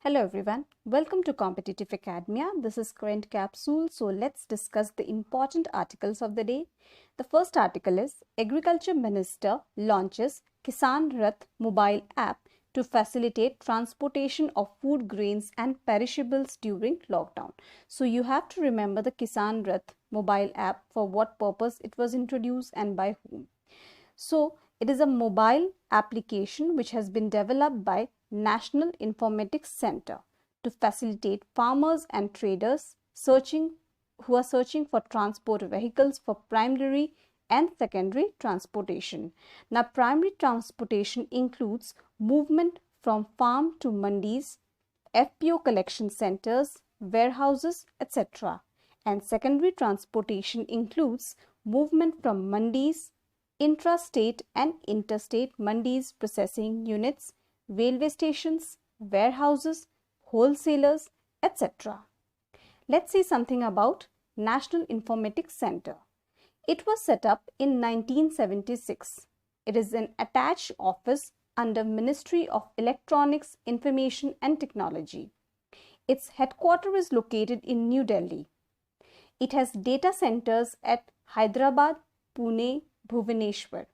Hello everyone, welcome to Competitive Academia. This is current capsule. So let's discuss the important articles of the day. The first article is Agriculture Minister launches Kisan Rath mobile app to facilitate transportation of food grains and perishables during lockdown. So you have to remember the Kisan Rath mobile app, for what purpose it was introduced and by whom. So it is a mobile application which has been developed by National Informatics Center to facilitate farmers and traders who are searching for transport vehicles for primary and secondary transportation. Now, primary transportation includes movement from farm to mandis, FPO collection centers, warehouses, etc. And secondary transportation includes movement from mandis, intrastate and interstate mandis processing units, railway stations, warehouses, wholesalers, etc. Let's see something about National Informatics Center. It was set up in 1976. It is an attached office under Ministry of Electronics, Information and Technology. Its headquarters is located in New Delhi. It has data centers at Hyderabad, Pune, Bhubaneswar.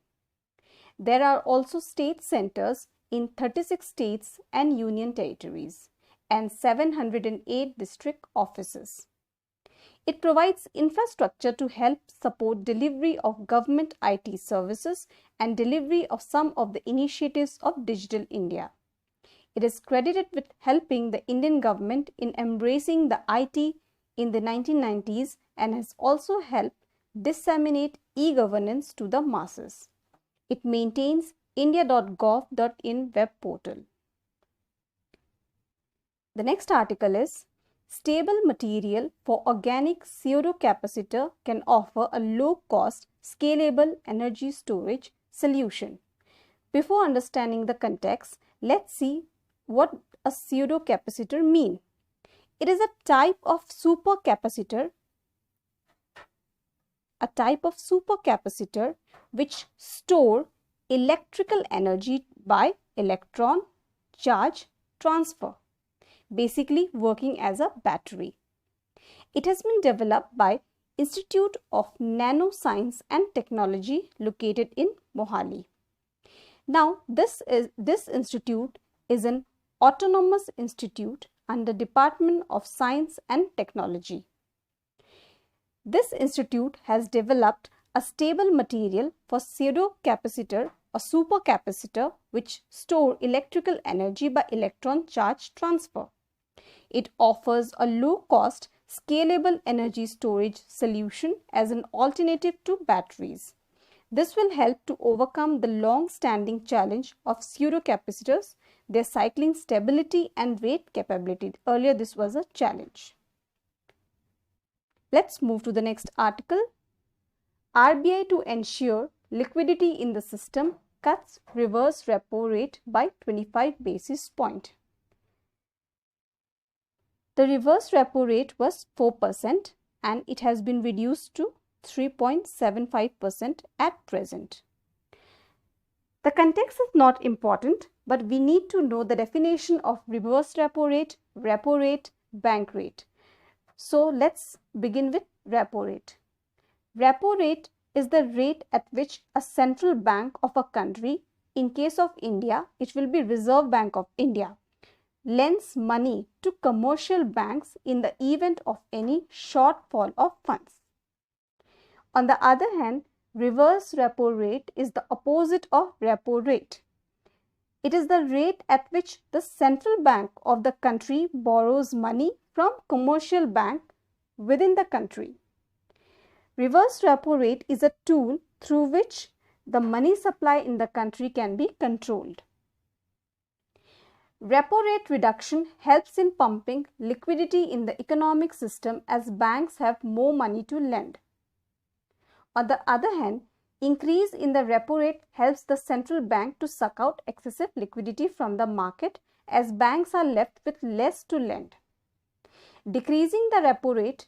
There are also state centers in 36 states and union territories and 708 district offices. It provides infrastructure to help support delivery of government IT services and delivery of some of the initiatives of Digital India. It is credited with helping the Indian government in embracing the IT in the 1990s and has also helped disseminate e-governance to the masses. It maintains india.gov.in web portal. The next article is Stable material for organic pseudo-capacitor can offer a low-cost, scalable energy storage solution. Before understanding the context, let's see what a pseudo-capacitor means. It is a type of supercapacitor which store electrical energy by electron charge transfer, basically working as a battery. It has been developed by Institute of Nano Science and Technology located in Mohali. Now, this institute is an autonomous institute under Department of Science and Technology. This institute has developed a stable material for pseudo-capacitor or supercapacitor which store electrical energy by electron charge transfer. It offers a low-cost, scalable energy storage solution as an alternative to batteries. This will help to overcome the long-standing challenge of pseudo-capacitors, their cycling stability and rate capability. Earlier, this was a challenge. Let's move to the next article. RBI to ensure liquidity in the system cuts reverse repo rate by 25 basis points. The reverse repo rate was 4% and it has been reduced to 3.75% at present. The context is not important, but we need to know the definition of reverse repo rate, bank rate. So let's begin with repo rate. Repo rate is the rate at which a central bank of a country, in case of India, it will be Reserve Bank of India, lends money to commercial banks in the event of any shortfall of funds. On the other hand, reverse repo rate is the opposite of repo rate. It is the rate at which the central bank of the country borrows money from commercial bank within the country. Reverse repo rate is a tool through which the money supply in the country can be controlled. Repo rate reduction helps in pumping liquidity in the economic system as banks have more money to lend. On the other hand, increase in the repo rate helps the central bank to suck out excessive liquidity from the market as banks are left with less to lend. Decreasing the repo rate,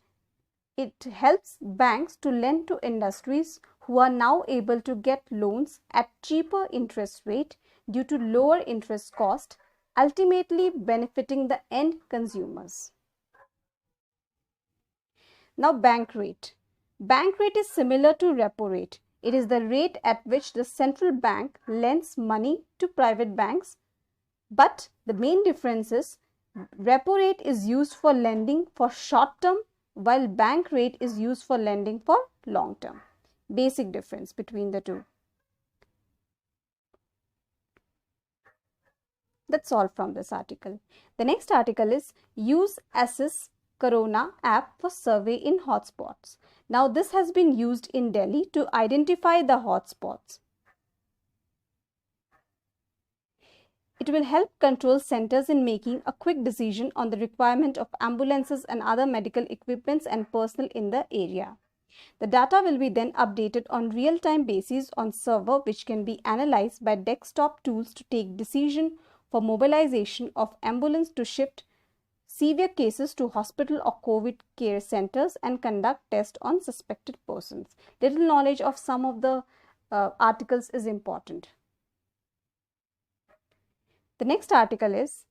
it helps banks to lend to industries who are now able to get loans at cheaper interest rate due to lower interest cost ultimately benefiting the end consumers. Now, bank rate. Bank rate is similar to repo rate. It is the rate at which the central bank lends money to private banks, but the main difference is repo rate is used for lending for short term, while bank rate is used for lending for long term. Basic difference between the two. That's all from this article. The next article is Use Assess Corona app for survey in hotspots. Now this has been used in Delhi to identify the hotspots. It will help control centers in making a quick decision on the requirement of ambulances and other medical equipments and personnel in the area. The data will be then updated on real-time basis on server, which can be analyzed by desktop tools to take decision for mobilization of ambulance to shift severe cases to hospital or COVID care centers and conduct tests on suspected persons. Little knowledge of some of the articles is important. The next article is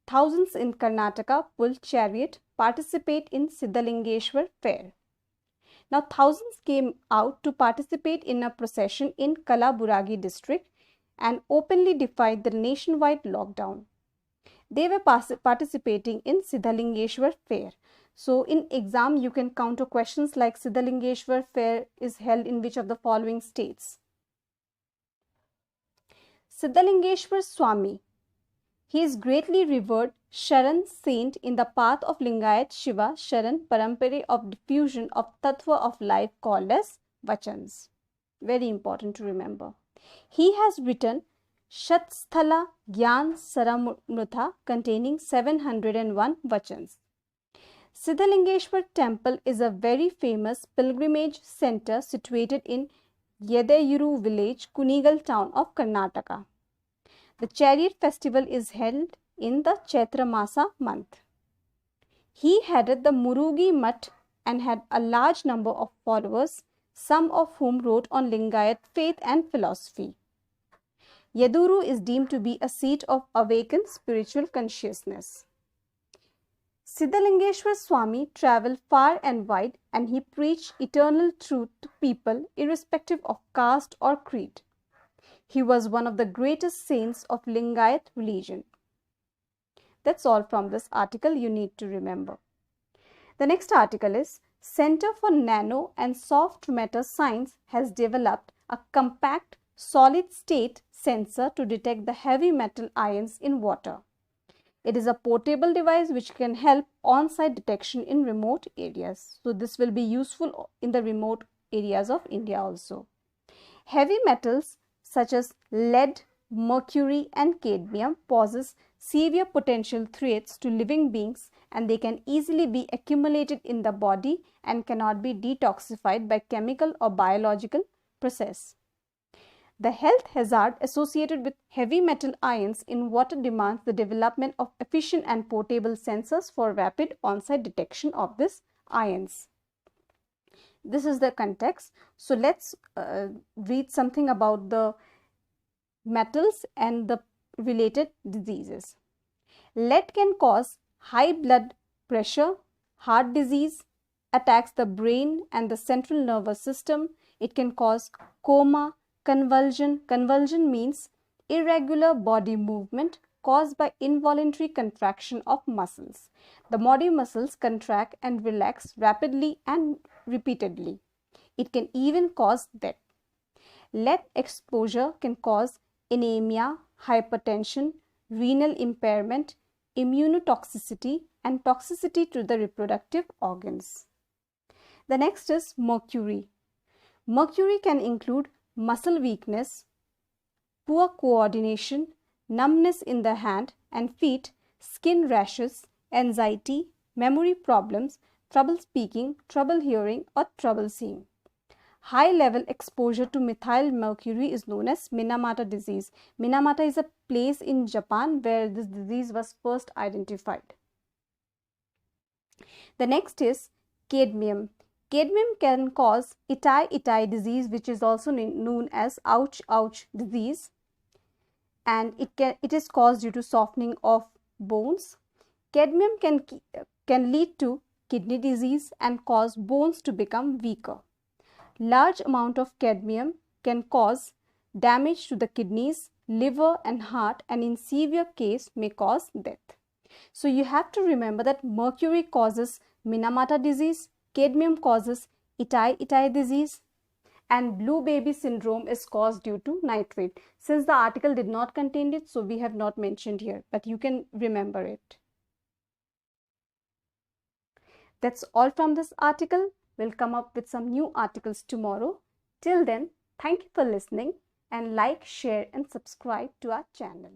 Thousands in Karnataka pull chariot participate in Siddhalingeshwar fair. Now thousands came out to participate in a procession in Kalaburagi district and openly defied the nationwide lockdown. They were participating in Siddhalingeshwar fair. So in exam you can counter questions like Siddhalingeshwar fair is held in which of the following states? Siddhalingeshwar Swami. He is greatly revered Sharan saint in the path of Lingayat Shiva Sharan Parampare of diffusion of Tattva of life called as Vachans. Very important to remember. He has written Shatsthala Gyan Saramrutha containing 701 Vachans. Siddhalingeshwar temple is a very famous pilgrimage center situated in Yedayuru village, Kunigal town of Karnataka. The chariot festival is held in the Chaitra Masa month. He headed the Murugi Mutt and had a large number of followers, some of whom wrote on Lingayat faith and philosophy. Yeduru is deemed to be a seat of awakened spiritual consciousness. Siddhalingeshwar Swami travelled far and wide and he preached eternal truth to people irrespective of caste or creed. He was one of the greatest saints of Lingayat religion. That's all from this article you need to remember. The next article is Center for Nano and Soft Matter Science has developed a compact solid state sensor to detect the heavy metal ions in water. It is a portable device which can help on-site detection in remote areas. So this will be useful in the remote areas of India also. Heavy metals such as lead, mercury and cadmium poses severe potential threats to living beings and they can easily be accumulated in the body and cannot be detoxified by chemical or biological process. The health hazard associated with heavy metal ions in water demands the development of efficient and portable sensors for rapid on-site detection of these ions. This is the context. So let's read something about the metals and the related diseases. Lead can cause high blood pressure, heart disease, attacks the brain and the central nervous system. It can cause coma, convulsion. Convulsion means irregular body movement caused by involuntary contraction of muscles. The body muscles contract and relax rapidly and repeatedly. It can even cause death. Lead exposure can cause anemia, hypertension, renal impairment, immunotoxicity, and toxicity to the reproductive organs. The next is mercury. Mercury can include muscle weakness, poor coordination, numbness in the hand and feet, skin rashes, anxiety, memory problems, trouble speaking, trouble hearing, or trouble seeing. High-level exposure to methyl mercury is known as Minamata disease. Minamata is a place in Japan where this disease was first identified. The next is cadmium. Cadmium can cause itai disease, which is also known as ouch disease, and it is caused due to softening of bones. Cadmium can lead to kidney disease and cause bones to become weaker. Large amount of cadmium can cause damage to the kidneys, liver and heart, and in severe case may cause death. So you have to remember that mercury causes Minamata disease, cadmium causes Itai disease, and blue baby syndrome is caused due to nitrate. Since the article did not contain it, so we have not mentioned here, but you can remember it. That's all from this article. We'll come up with some new articles tomorrow. Till then, thank you for listening, and like, share and subscribe to our channel.